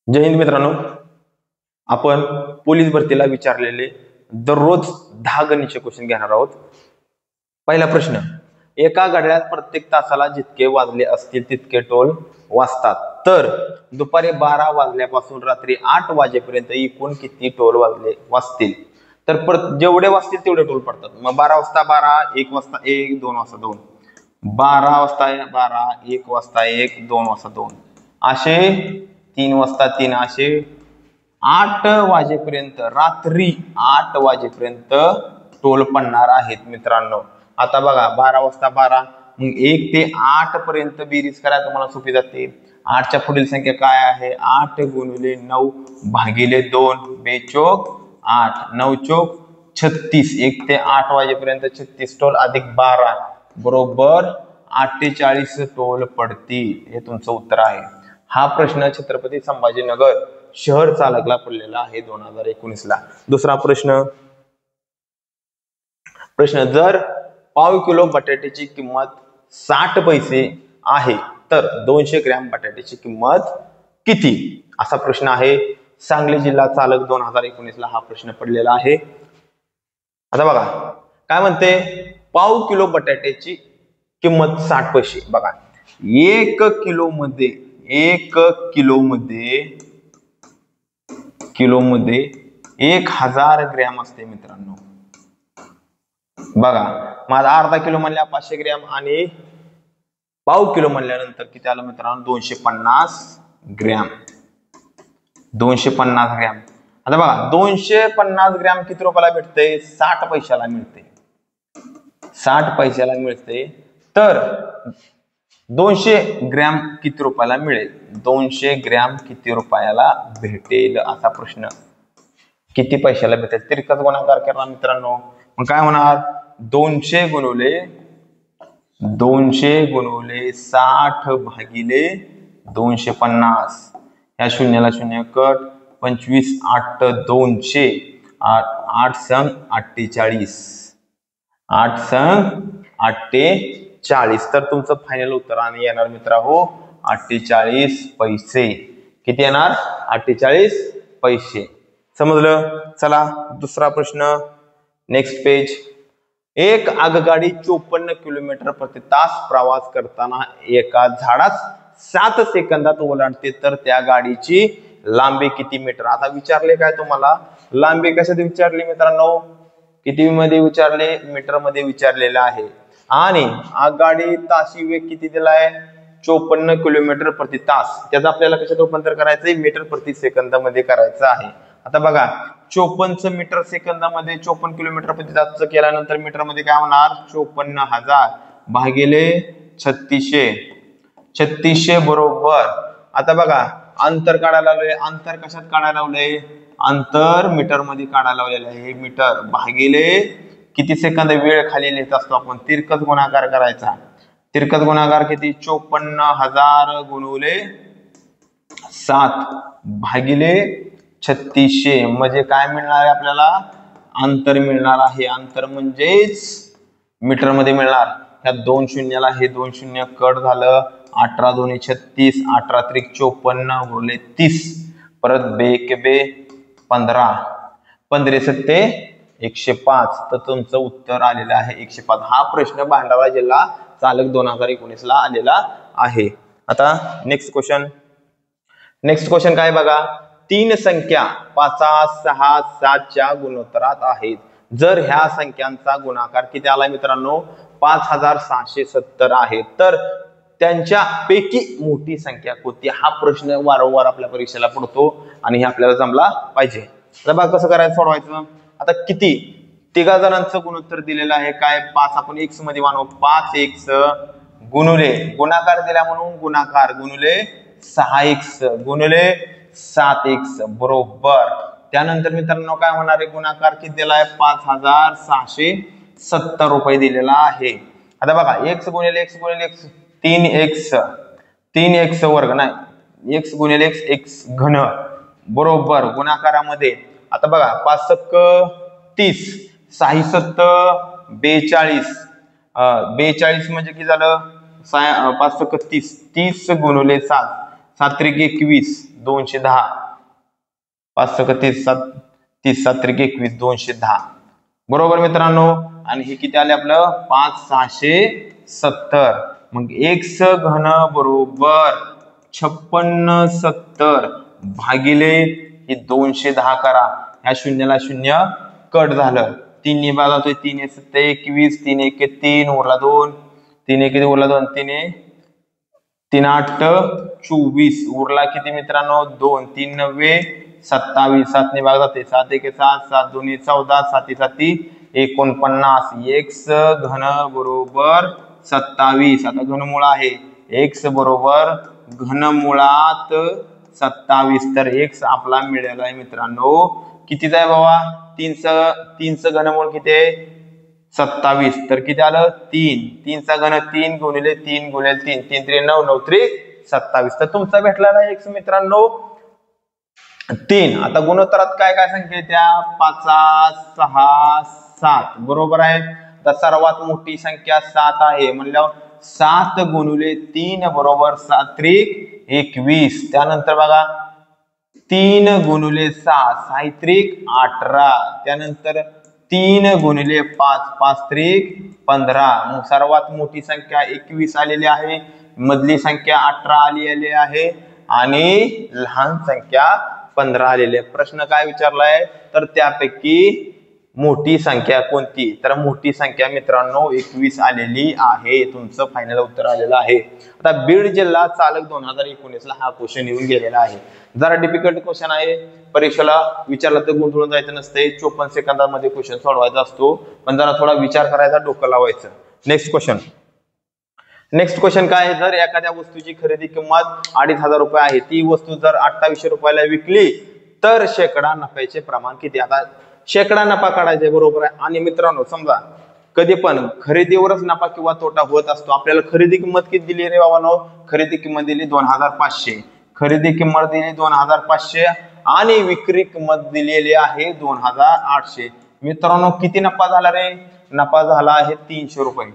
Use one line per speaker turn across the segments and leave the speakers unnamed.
जय हिंद मित्रांनो, आपण पोलीस भरतीला विचारलेले दररोज 10 गणितचे क्वेश्चन घेणार आहोत. पहिला प्रश्न, एका घड्याळात प्रत्येक तासाला जितके वाजले असतील तितके टोल वाजतात, तर दुपारी 12 वाजल्यापासून रात्री 8 वाजेपर्यंत एकूण किती टोल वाजतील? तर जेवढे वाजतील तेवढे टोल पडतात. मग 12 वाजता 12, 1 वाजता 1, 2 वाजता 2, 12 वाजता 12, 1 वाजता 1, 2 वाजता 2, असे 3 वाजता 3, असे 8 वाजेपर्यंत, रात्री 8 वाजेपर्यंत टोल पडणार आहेत मित्रांनो. आता बघा 12 वाजता 12, मग 1 ते 8 पर्यंत बेरीज करा, तुम्हाला सोपी जाते. 8च्या पुढील संख्या काय आहे? 8 गुणिले 9 भागिले 2, 2 चोक 8, 9 चोक 36, 1 ते 8 वाजेपर्यंत 36 टोल अधिक 12 बरोबर 48 टोल पडतील. हे तुमचं उत्तर आहे. हा प्रश्न छत्रपती संभाजीनगर शहर चालकला पडलेला आहे 2019 ला. दुसरा प्रश्न, जर पाव किलो बटाट्याची किंमत 60 पैसे आहे तर 200 ग्रॅम बटाट्याची किंमत किती? असा प्रश्न आहे. सांगली जिल्हा चालक 2019 ला हा प्रश्न पडलेला आहे. आता बघा काय म्हणते, पाव किलो बटाट्याची किंमत 60 पैसे. बघा 1 किलोमध्ये 1000 ग्रॅम असते मित्रांनो. बघा माझा अर्धा किलो म्हणल्या 500 ग्रॅम आणि पाव किलो म्हणल्यानंतर किती आलं मित्रांनो? 250 ग्रॅम. 250 ग्रॅम. आता बघा 250 ग्रॅम किती रुपयाला मिळते? 60 पैशाला मिळते. 60 पैशाला मिळते. तर 200 ग्रॅम किती रुपयाला मिळेल? 200 ग्रॅम किती रुपयाला भेटेल असा प्रश्न. किती पैशाला भेटेल? तिरकस गुणाकार करा मित्रांनो. मग काय होणार? 200 गुणवले 60 भागिले 250, या शून्याला शून्य कट, 25 8 200, 8 संग 48, 8 संग 48. तर तुमचं फायनल उत्तर आणि येणार मित्रांनो 48 पैसे. किती येणार? 48 पैसे. समजलं? चला दुसरा प्रश्न, नेक्स्ट पेज. एक आगगाडी 54 किलोमीटर प्रति तास प्रवास करताना एका झाडास 7 सेकंदात ओलांडते, तर त्या गाडीची लांबी किती मीटर? आता विचारले काय तुम्हाला? लांबी कशात विचारली मित्रांनो? किती मध्ये विचारले? मीटर मध्ये विचारलेलं आहे. आणि आगगाडी ताशी वेग किती दिलाय? 54 किलोमीटर प्रति तास. त्याचं आपल्याला कशात रूपांतर करायचंय? मीटर प्रति सेकंद मध्ये करायचं आहे. आता बघा 54 मीटर सेकंदामध्ये 54 किलोमीटर प्रति तास केल्यानंतर मीटर मध्ये काय होणार? 54,000 भागिले 3600 बरोबर. आता बघा अंतर काढायला लावलंय. अंतर कशात काढायला लावलंय? अंतर मीटर मध्ये काढायला लावलेलं आहे. हे भागिले किती सेकंद वेळ खाली लिहित असतो आपण. तिरकस गुणाकार करायचा. तिरकस गुणाकार किती? 54,000 गुणिले 7 भागिले 3600, म्हणजे काय मिळणार आहे आपल्याला? अंतर मिळणार आहे. अंतर म्हणजेच मीटर मध्ये मिळणार. ह्या 2 शून्याला हे 2 शून्य कट झालं. 18 2 36, 18 त्रिक 54 गुणिले 30, परत 15, 15 सत्ते 105. तर तुमचं उत्तर आलेलं आहे 105. हा प्रश्न भंडारा जिल्हा चालक 2019 ला आलेला आहे. आता नेक्स्ट क्वेश्चन काय बघा. 3 संख्या 5, 6, 7 च्या गुणोत्तरात आहेत. जर ह्या संख्यांचा गुणाकार किती आला मित्रांनो? 5670 आहे, तर त्यांच्या पैकी मोठी संख्या कोणती? हा प्रश्न वारंवार आपल्या परीक्षेला पडतो आणि हे आपल्याला जमला पाहिजे. तर बघा कसं करायचं, सोडवायचं. आता किती? 3 जणांचं गुणोत्तर दिलेलं आहे. काय? 5 आपण x मध्ये मानू. 5x गुणुले गुणाकार दिला म्हणून गुणाकार गुणुले 6x गुणुले 7x बरोबर. त्यानंतर मित्रांनो काय होणार आहे? गुणाकार किती दिलाय? 5670 रुपये दिलेला आहे. आता बघा x गुणिले x गुणिले x 3x वर्ग, नाही x गुणिले x घन बरोबर गुणाकारामध्ये. आता बघा 5 सक्क 30, 6 7 42, 42 म्हणजे किती झालं? 5 सक्क 30, 30 गुणिले 7, 7 त्रिक 21 210, 5 सक 30 30 7 त्रिक 21 210 बरोबर मित्रांनो। आणि हे किती आले आपलं 5 670। मग x घन बरोबर 5670 भागिले हे 210 करा, ह्या शून्याला शून्य कट झालं, 3 ने भाग जातोय, 3 7 21 3 1 3 उरला 2 3 1 उरला 2 3 3 8 24 उरला किती मित्रांनो 2 3 9 27 7 ने भाग जाते 7 1 7 7 2 14 7 7 49 x घन बरोबर 27। आता घनमूळ आहे x बरोबर घनमुळात 27, तर x आपला मिळाला आहे मित्रांनो कितीचा आहे बाबा 3 घनमूळ किती आहे 27, तर किती आलं 3 3 चा घन 3 गुणिले 3 गुणिले 3 3 3 9 9 त्रिक 27, तर तुमचा भेटलेला x मित्रांनो 3। आता गुणोत्तरात काय काय संख्या त्या 5 6 7 बरोबर आहे। तर सर्वात मोठी संख्या 7 आहे म्हणल्यावर 7 गुणिले 3 बरोबर 7 त्रिक 21, त्यानंतर बघा 3 गुणिले 6 6 त्रिक 18, त्यानंतर 3 गुणिले 5 5 त्रिक 15। मग सर्वात मोठी संख्या 21 आलेली आहे, मधली संख्या 18 आलेली आहे आणि लहान संख्या 15 आलेली आहे। प्रश्न काय विचारलाय तर त्यापैकी मोठी संख्या कोणती, तर मोठी संख्या मित्रांनो 21 आलेली आहे, तुमचं फायनल उत्तर आलेलं आहे। आता बीड जिल्हा चालक 2019 ला हा क्वेश्चन येऊन गेलेला आहे, जरा डिफिकल्ट क्वेश्चन आहे, परीक्षेला विचारलं तर गुंतवून जायचं नसते, 54 सेकंदामध्ये क्वेश्चन सोडवायचा असतो, पण जरा थोडा विचार करायचा, डोकं लावायचं। नेक्स्ट क्वेश्चन काय आहे, जर एखाद्या वस्तूची खरेदी किंमत 2500 रुपये आहे, ती वस्तू जर 2800 रुपयाला विकली तर शेकडा नफ्याचे प्रमाण किती। आता शेकडा नफा काढायचे बरोबर आहे। आणि मित्रांनो समजा कधी पण खरेदीवरच नफा किंवा तोटा होत असतो, आपल्याला खरेदी किंमत किती दिली रे बाबांनो, खरेदी किंमत दिली 2500, खरेदी किंमत दिली 2500 आणि विक्री किंमत दिलेली आहे 2800। मित्रांनो किती नफा झाला रे, नफा झाला आहे 300 रुपये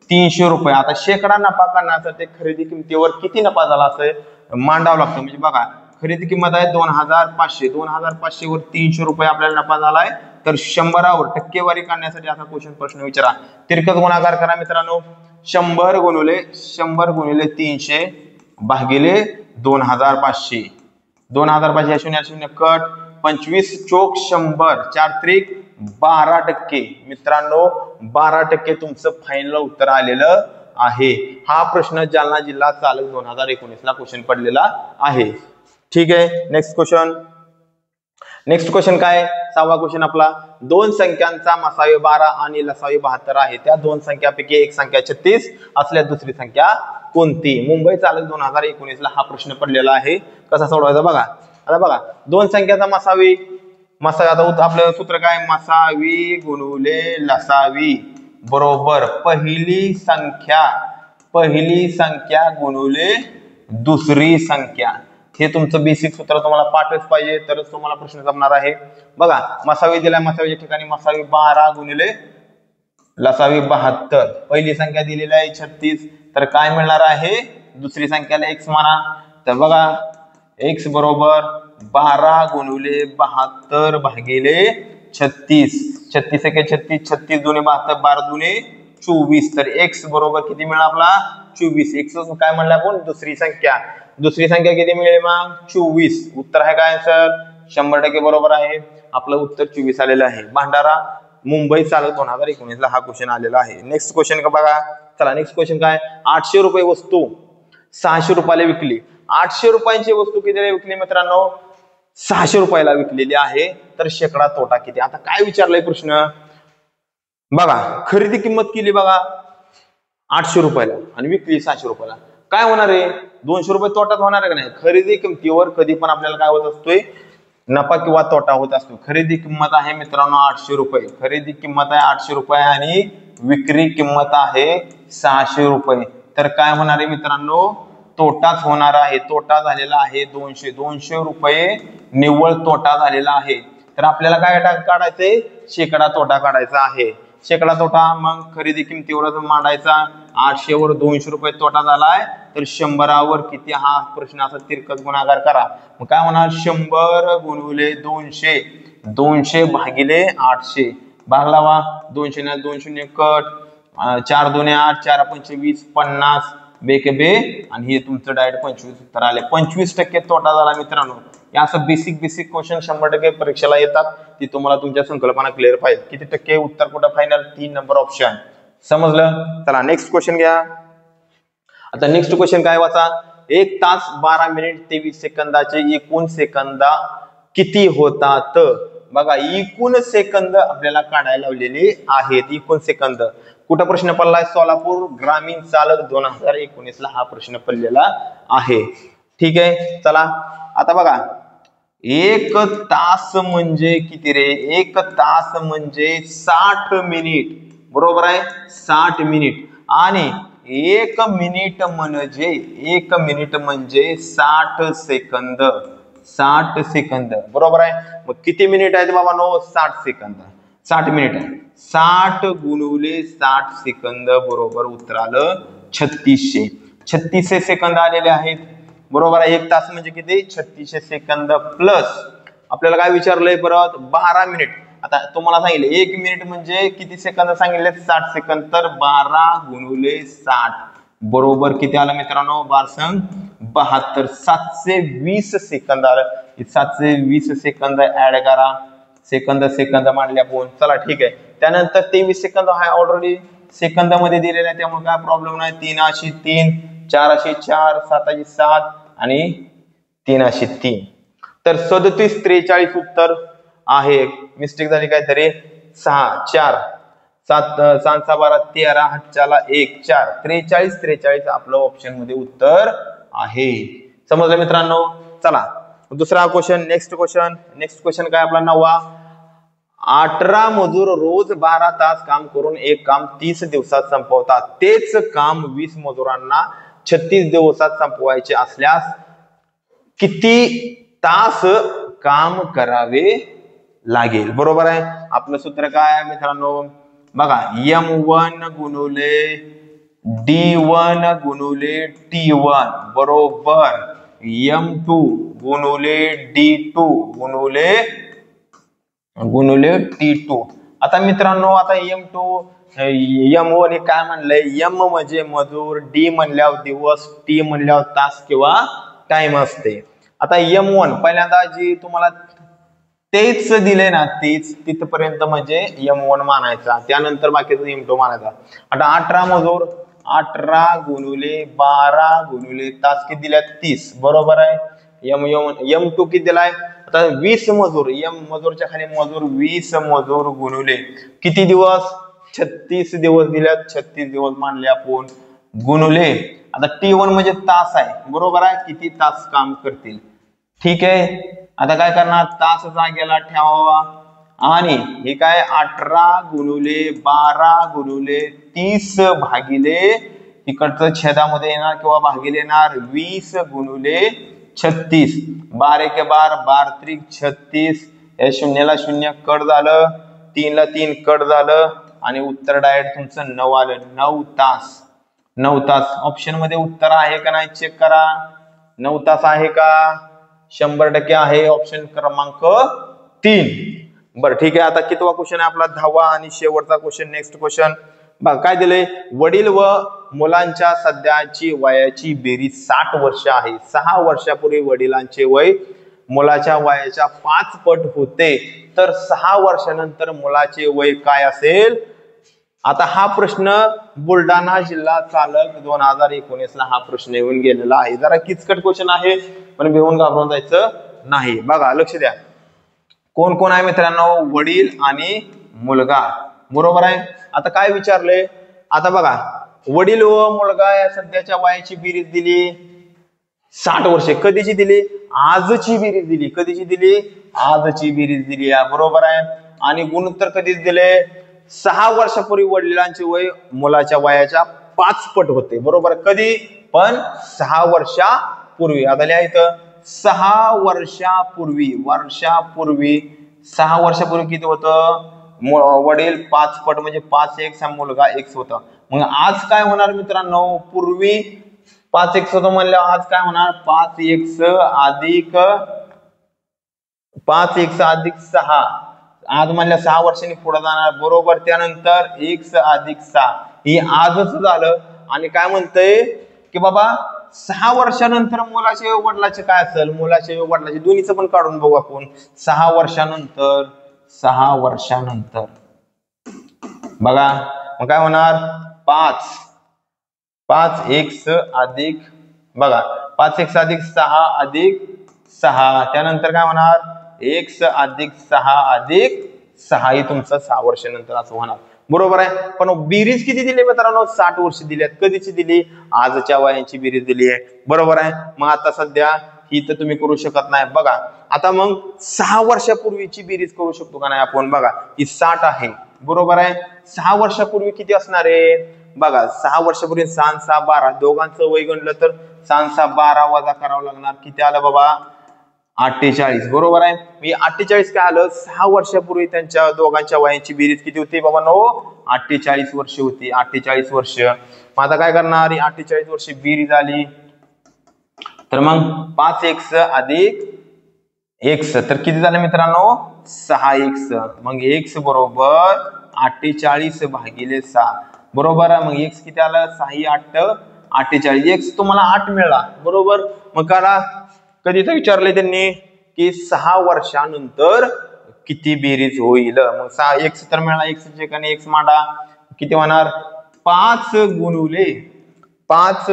300 रुपये। आता शेकडा नफा काढण्यासाठी खरेदी किमतीवर किती नफा झाला असं मांडावं लागतं, म्हणजे बघा खरेदी किंमत आहे 2500, 2500 वर 300 रुपये आपल्याला नफा झालाय, तर 100वर टक्केवारी काढण्यासाठी असा प्रश्न विचारा, तिरकस गुणाकार करा मित्रांनो, 100 गुणिले 300 भागिले 2500, 2500 शून्य शून्य कट, 25 चोक 100 4 त्रिक 12%। मित्रांनो 12% तुमचं फायनल उत्तर आलेलं आहे। हा प्रश्न जालना जिल्हा चालक 2019 ला क्वेश्चन पडलेला आहे, ठीक आहे। नेक्स्ट क्वेश्चन काय, 6वा क्वेश्चन आपला, दोन संख्यांचा मसावी 12 आणि लसावी 72 आहे, त्या दोन संख्यापैकी एक संख्या 36 असल्यास दुसरी संख्या कोणती। मुंबई चालक 2019 ला हा प्रश्न पडलेला आहे, कसा सोडवायचा बघा। आता बघा दोन संख्याचा मसावी आता आपलं सूत्र काय, मसावी गुणिले लसावी बरोबर पहिली संख्या गुणिले दुसरी संख्या, हे तुमचं बेसिक सूत्र तुम्हाला पाठच पाहिजे तरच तुम्हाला प्रश्न जमणार आहे। बघा मसावी दिला, मसावीच्या ठिकाणी मसावी 12 गुणिले लसावी 72, पहिली संख्या दिलेली आहे 36, तर काय मिळणार आहे दुसरी संख्याला x म्हणा, तर बघा x बरोबर 12 गुणिले 72 भागिले 36, 36 एके 36, 36 दुने 72, 12 दुने 24, तर x बरोबर किती मिळाला आपला 24, x काय म्हणलं आपण दुसरी संख्या किती मिळेल मग 24, उत्तर आहे काय सर 100% बरोबर आहे, आपलं उत्तर 24 आलेलं आहे। भंडारा मुंबई चालक 2019 ला हा क्वेश्चन आलेला आहे। नेक्स्ट क्वेश्चन का बघा, चला नेक्स्ट क्वेश्चन काय, 800 रुपये वस्तू 600 रुपयाला विकली, 800 रुपयांची वस्तू कितीला विकली मित्रांनो 600 रुपयाला विकलेली आहे, तर शेकडा तोटा किती। आता काय विचारलंय प्रश्न बघा, खरेदी किंमत केली बघा 800 रुपयाला आणि विकली 600 रुपयाला, काय होणार आहे 200 रुपये तोटाच होणार आहे का नाही। खरेदी किमतीवर कधी पण आपल्याला काय होत असतोय नफा किंवा तोटा होत असतो। खरेदी किंमत आहे मित्रांनो 800 रुपये, खरेदी किंमत आहे 800 रुपये आणि विक्री किंमत आहे 600 रुपये, तर काय होणार आहे मित्रांनो तोटाच होणार आहे, तोटा झालेला आहे 200 रुपये निव्वळ तोटा झालेला आहे। तर आपल्याला काय काढायचंय शेकडा तोटा काढायचा आहे, शेकडा तोटा मग खरेदी किमतीवरच मांडायचा 800 वर 200 रुपये तोटा झालाय, तर 100वर किती, हा प्रश्न असा तिरकस गुणाकार करा. मग काय होणार, 100 गुणिले 200, 200 भागिले 800, भाग लावा, 200 ने 2 शून्य कट, 4 2 8, 4 5 20, 50 बेके बे, आणि हे तुमचं डायरेक्ट 25 उत्तर आले. 25% तोटा झाला मित्रांनो. या असं बेसिक क्वेश्चन 100% परीक्षेला येतात, ती तुम्हाला तुमच्या संकल्पना क्लिअर पाहिजे. किती टक्के उत्तर कुठं फायनल, 3 नंबर ऑप्शन. समजलं. चला नेक्स्ट क्वेश्चन घ्या. आता नेक्स्ट क्वेश्चन काय वाचा, 1 तास 12 मिनिट 23 सेकंदाचे एकूण सेकंद किती होतात. बघा एकूण सेकंद आपल्याला काढायला लावलेले आहेत. एकूण सेकंद कुठं प्रश्न पडलाय, सोलापूर ग्रामीण चालक 2019 ला हा प्रश्न पडलेला आहे. ठीक आहे. चला आता बघा, 1 तास म्हणजे किती रे, 1 तास म्हणजे 60 मिनिट, बरोबर आहे, 60 मिनिट. आणि 1 मिनिट म्हणजे 1 मिनिट म्हणजे 60 सेकंद, 60 सेकंद, बरोबर आहे. मग किती मिनिट आहेत बाबांनो, 60 सेकंद, 60 मिनिट आहे. 60 गुणिले 60 सेकंद बरोबर उत्तर आलं 3600. 3600 सेकंद आलेले आहेत, बरोबर आहे. 1 तास म्हणजे किती, 3600 सेकंद प्लस आपल्याला काय विचारलंय परत, 12 मिनिट. आता तुम्हाला सांगितलं 1 मिनिट म्हणजे किती सेकंद सांगितले, 60 सेकंद, तर 12 गुणिले 60 बरोबर किती आलं मित्रांनो, 12 720 सेकंद आलं. 720 सेकंद ऍड करा, सेकंद मांडले आपण. चला ठीक आहे. त्यानंतर 23 सेकंद हा ऑलरेडी सेकंद मध्ये दिलेला आहे, त्यामुळे काय प्रॉब्लेम नाही. 3 अशी 3, 4 अशी 4, 7 अशी 7 आणि 3 अशी 3, तर 37 43 उत्तर आहे. मिस्टेक झाली काहीतरी, 6 4 7 7 6 12 13 8 1 4 43 आपलं ऑप्शन मध्ये उत्तर आहे. समजलं मित्रांनो. चला दुसरा क्वेश्चन, नेक्स्ट क्वेश्चन काय आपला 9वा. 18 मजूर रोज 12 तास काम करून एक काम 30 दिवसात संपवतात. तेच काम 20 मजुरांना 36 दिवसात संपवायचे असल्यास किती तास काम करावे लागेल, बरोबर आहे. आपलं सूत्र काय आहे मित्रांनो, बघा, M1 गुणिले D1 गुणिले T1 बरोबर M2 गुणिले D2 गुणिले T2. आता मित्रांनो, आता M2 M1 हे काय म्हणलंय, M म्हणजे मजूर, D म्हणल्यावर दिवस, T म्हणल्यावर तास किंवा टाइम असते. आता M1 पहिल्यांदा जी तुम्हाला तेच दिले ना, तेच तिथपर्यंत म्हणजे M1 मानायचा, त्यानंतर बाकीचं M2 मानायचा. आता 18 मजूर, 18 गुणिले 12 गुणिले तास किती दिल्यात, 30, बरोबर आहे. M2 किती दिलाय, आता 20 मजूर, M मजूरच्या खाली मजूर, 20 मजूर गुणिले किती दिवस, 36 दिवस दिल्यात, 36 दिवस मानले आपण, गुणिले आता T1 म्हणजे तास आहे, बरोबर आहे, किती तास काम करतील. ठीक आहे. आता काय करणार, तास जागेला ठेवावा आणि हे काय 18 गुणिले 12 गुणिले 30 भागिले इकडचं छेदामध्ये येणार किंवा भागिले येणार 20 गुणिले 36, 12 एके 12, 12 त्रिक 36, या शून्याला शून्य कट झालं, 3 ला 3 कट झालं आणि उत्तर डायरेक्ट तुमचं 9 आलं. 9 तास. 9 तास ऑप्शन मध्ये उत्तर आहे का नाही चेक करा. 9 तास आहे का, 100% आहे, ऑप्शन क्रमांक 3. बरं ठीक आहे. आता कितवा क्वेश्चन आहे आपला, 10वा आणि शेवटचा क्वेश्चन. नेक्स्ट क्वेश्चन बघा काय दिलंय, वडील व मुलांच्या सध्याची वयाची बेरीज 60 वर्ष आहे. 6 वर्षापूर्वी वडिलांचे वय मुलाच्या वयाच्या 5 पट होते, तर 6 वर्षानंतर मुलाचे वय काय असेल. आता हा प्रश्न बुलढाणा जिल्हा चालक 2019 ला हा प्रश्न येऊन गेलेला आहे. जरा किचकट क्वेश्चन आहे, पण भिवून घाबरून जायचं नाही. बघा लक्ष द्या, कोण कोण आहे मित्रांनो, वडील आणि मुलगा, बरोबर आहे. आता काय विचारले, आता बघा वडील व मुलगा या सध्याच्या वयाची बेरीज दिली 60 वर्षे, कधीची दिली, आजची बेरीज दिली, कधीची दिली, आजची बेरीज दिली, बरोबर आहे. आणि गुणोत्तर कधीच दिले, 6 वर्षापूर्वी वडिलांचे वय मुलाच्या वयाच्या 5 पट होते, बरोबर. कधी पण 6 वर्षापूर्वी. आता लिहा इथं 6 वर्षापूर्वी, 6 वर्षापूर्वी किती होतं, वडील 5 पट म्हणजे 5 x मुलगा x होता. मग आज काय होणार मित्रांनो, पूर्वी 5x होतं म्हणल्यावर आज काय होणार, 5x अधिक 6, आज म्हणल्या 6 वर्षांनी पुढे जाणार बरोबर. त्यानंतर x अधिक 6 ही आजच झालं. आणि काय म्हणतंय की बाबा 6 वर्षानंतर मुलाचे वडिलाचे काय असेल, मुलाचे वडिलाचे दोन्हीचं पण काढून बघू आपण. 6 वर्षानंतर बघा मग काय होणार, 5x अधिक बघा 5x अधिक 6 अधिक 6, त्यानंतर काय होणार x अधिक 6 हे तुमचं 6 वर्षानंतर असं होणार बरोबर आहे. पण बेरीज किती दिली मित्रांनो, 60 वर्ष दिली आहेत. कधीची दिली, आजच्या वयाची बेरीज दिली आहे बरोबर आहे. मग आता सध्या ही तर तुम्ही करू शकत नाही. बघा आता मग 6 वर्षापूर्वीची बेरीज करू शकतो का नाही आपण. बघा ही 60 आहे बरोबर आहे. 6 वर्षापूर्वी किती असणार आहे बघा, 6 वर्षापूर्वी 6 6 12, दोघांचं वय गणलं तर 6 6 12 वजा करावं लागणार. किती आलं बाबा, 48 बरोबर आहे. मी 48 काय आलं, 6 वर्षापूर्वी त्यांच्या दोघांच्या वयाची बेरीज किती होती बाबा नो, 48 वर्ष होती. 48 वर्ष. मग आता काय करणार, 48 वर्ष बेरीज आली तर मग 5x अधिक x तर किती झालं मित्रांनो, 6x. मग x बरोबर 48 भागिले 6 बरोबर आहे. मग x किती आलं, 6 8 48, x तुम्हाला 8 मिळाला बरोबर. मग करा कधी तर विचारले त्यांनी की 6 वर्षानंतर किती बेरीज होईल. मग 6 x तर मिळाला, x च्या ठिकाणी x मांडा, किती होणार 5 गुणिले 8,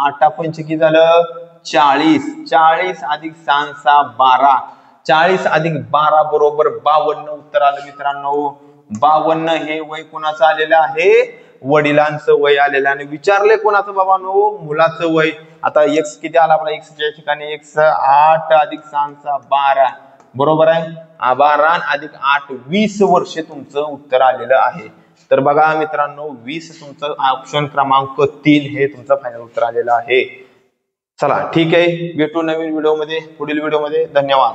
8 पंच किती झालं 40, 40 अधिक 6 6 12, 40 अधिक 12 बरोबर 52 उत्तर आलं मित्रांनो. 52 हे वय कोणाचं आलेलं आहे, वडिलांचं वय आलेलं. आणि विचारले कोणाचं बाबांनो, मुलाचं वय. आता x किती आला आपला, x च्या ठिकाणी x 8 अधिक 6 6 12 बरोबर आहे. 12 अधिक 8 20 वर्ष तुमचं उत्तर आलेलं आहे. तर बघा मित्रांनो 20 तुमचं ऑप्शन क्रमांक 3 हे तुमचं फायनल उत्तर आलेलं आहे. चला ठीक आहे, भेटू नवीन व्हिडिओ मध्ये, पुढील व्हिडिओ मध्ये. धन्यवाद.